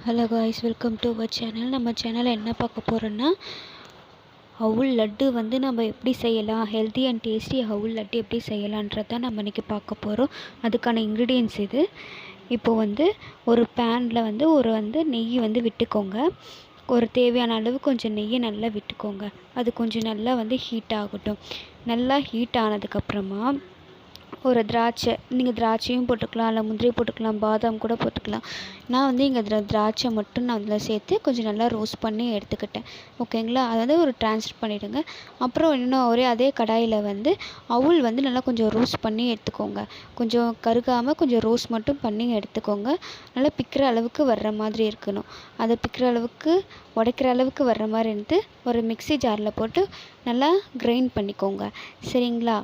Hello guys, welcome to our channel. நம்ம சேனலில் என்ன பார்க்க போகிறோன்னா, அவுல் லட்டு வந்து நம்ம எப்படி செய்யலாம், ஹெல்த்தி அண்ட் டேஸ்டி அவுல் லட்டு எப்படி செய்யலான்றதான் நம்ம இன்றைக்கி பார்க்க போகிறோம். அதுக்கான இன்க்ரீடியன்ஸ் இது. இப்போது வந்து ஒரு பேனில் ஒரு நெய் விட்டுக்கோங்க. ஒரு தேவையான அளவு கொஞ்சம் நெய்யை நல்லா விட்டுக்கோங்க. அது கொஞ்சம் நல்லா ஹீட் ஆகட்டும். நல்லா ஹீட் ஆனதுக்கப்புறமா ஒரு திராட்சை, நீங்கள் திராட்சையும் போட்டுக்கலாம், இல்லை முந்திரி போட்டுக்கலாம், பாதாம் கூட போட்டுக்கலாம். நான் இங்கே திராட்சை மட்டும் நான் அதில் சேர்த்து கொஞ்சம் நல்லா ரோஸ்ட் பண்ணி எடுத்துக்கிட்டேன். ஓகேங்களா? அதை ஒரு ட்ரான்ஸ்ஃபர் பண்ணிவிடுங்க. அப்புறம் இன்னும் அதே கடாயில் அவுல் நல்லா கொஞ்சம் ரோஸ்ட் பண்ணி எடுத்துக்கோங்க. கொஞ்சம் கருகாமல் கொஞ்சம் ரோஸ்ட் மட்டும் பண்ணி எடுத்துக்கோங்க. நல்லா பிக்கிற அளவுக்கு வர்ற மாதிரி இருக்கணும். அதை பிக்கிற அளவுக்கு, உடைக்கிற அளவுக்கு வர்ற மாதிரி இருந்து ஒரு மிக்ஸி ஜாரில் போட்டு நல்லா கிரைண்ட் பண்ணிக்கோங்க. சரிங்களா?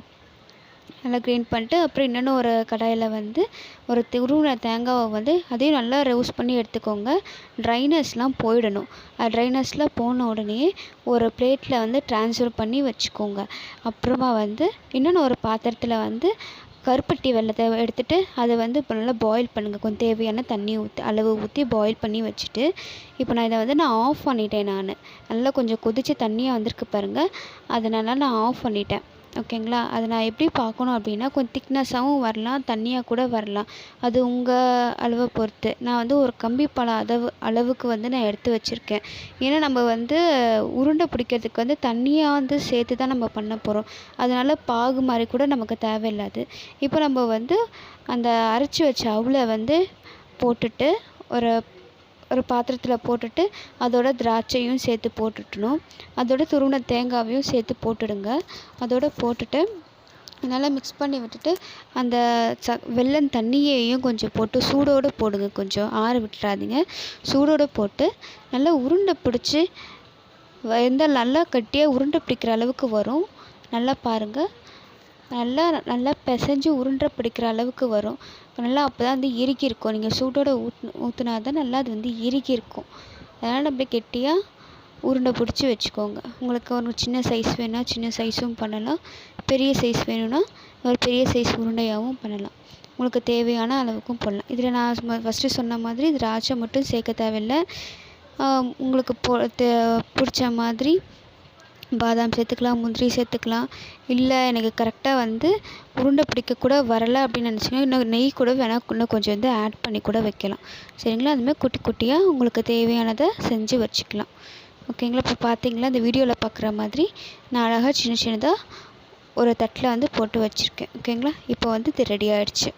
நல்லா கிரைண்ட் பண்ணிட்டு அப்புறம் இன்னொன்று ஒரு கடாயில் ஒரு துருவின தேங்காவை அதையும் நல்லா ரோஸ்ட் பண்ணி எடுத்துக்கோங்க. ட்ரைனஸ்லாம் போயிடணும். ட்ரைனஸ்லாம் போன உடனே ஒரு பிளேட்டில் ட்ரான்ஸ்ஃபர் பண்ணி வச்சுக்கோங்க. அப்புறமா இன்னொன்று ஒரு பாத்திரத்தில் கருப்பட்டி வெல்லத்தை எடுத்துகிட்டு அதை இப்போ நல்லா பாயில் பண்ணுங்கள். கொஞ்சம் தேவையான தண்ணி அளவு ஊற்றி பாயில் பண்ணி வச்சுட்டு, இப்போ நான் இதை நான் ஆஃப் பண்ணிட்டேன். நல்லா கொஞ்சம் கொதித்து தண்ணியாக வந்திருக்கு பாருங்கள். அதனால் நான் ஆஃப் பண்ணிட்டேன். ஓகேங்களா? அதை நான் எப்படி பார்க்கணும் அப்படின்னா, கொஞ்சம் திக்னஸாகவும் வரலாம், தண்ணியாக கூட வரலாம். அது உங்கள் அளவை பொறுத்து. நான் ஒரு கம்பிப்பழம் அளவுக்கு நான் எடுத்து வச்சுருக்கேன். ஏன்னா நம்ம உருண்டை பிடிக்கிறதுக்கு தண்ணியாக சேர்த்து தான் நம்ம பண்ண போகிறோம். அதனால் பாகு மாதிரி கூட நமக்கு தேவையில்லாது. இப்போ நம்ம அந்த அரைச்சி வச்ச அவுலை போட்டுட்டு ஒரு பாத்திரத்தில் போட்டுட்டு அதோட திராட்சையும் சேர்த்து போட்டுட்டணும். அதோட துருவின தேங்காவையும் சேர்த்து போட்டுடுங்க. அதோட போட்டுட்டு நல்லா மிக்ஸ் பண்ணி விட்டுட்டு அந்த வெல்லம் தண்ணியையும் கொஞ்சம் போட்டு சூடோடு போடுங்க. கொஞ்சம் ஆற விட்டுறாதீங்க. சூடோடு போட்டு நல்லா உருண்டை பிடிச்சி நல்லா கட்டியாக உருண்டை பிடிக்கிற அளவுக்கு வரும். நல்லா பாருங்கள். நல்லா பிசைஞ்சு உருண்டை பிடிக்கிற அளவுக்கு வரும். நல்லா அப்போ தான் இறுக்கி இருக்கும். நீங்கள் சூட்டோட ஊற்றினா தான் நல்லா அது இறுக்கி இருக்கும். அதனால் அப்படியே கெட்டியாக உருண்டை பிடிச்சி வச்சுக்கோங்க. உங்களுக்கு ஒரு சின்ன சைஸ் வேணும்னா சின்ன சைஸும் பண்ணலாம். பெரிய சைஸ் வேணும்னா ஒரு பெரிய சைஸ் உருண்டையாகவும் பண்ணலாம். உங்களுக்கு தேவையான அளவுக்கும் போடலாம். இதில் நான் ஃபஸ்ட்டு சொன்ன மாதிரி திராட்சை மட்டும் சேர்க்க தேவையில்லை. உங்களுக்கு பிடிச்ச மாதிரி பாதாம் சேர்த்துக்கலாம், முந்திரி சேர்த்துக்கலாம். இல்லை எனக்கு கரெக்டாக உருண்டை பிடிக்க கூட வரலை அப்படின்னு நினச்சிங்கன்னா இன்னும் நெய் கூட வேணால் இன்னும் கொஞ்சம் ஆட் பண்ணி கூட வைக்கலாம். சரிங்களா? அதுமாதிரி குட்டி குட்டியாக உங்களுக்கு தேவையானதை செஞ்சு வச்சுக்கலாம். ஓகேங்களா? இப்போ பார்த்தீங்களா, இந்த வீடியோவில் பார்க்குற மாதிரி நான் அழகாக சின்ன சின்னதாக ஒரு தட்டில் போட்டு வச்சுருக்கேன். ஓகேங்களா? இப்போ இது ரெடி ஆகிடுச்சு.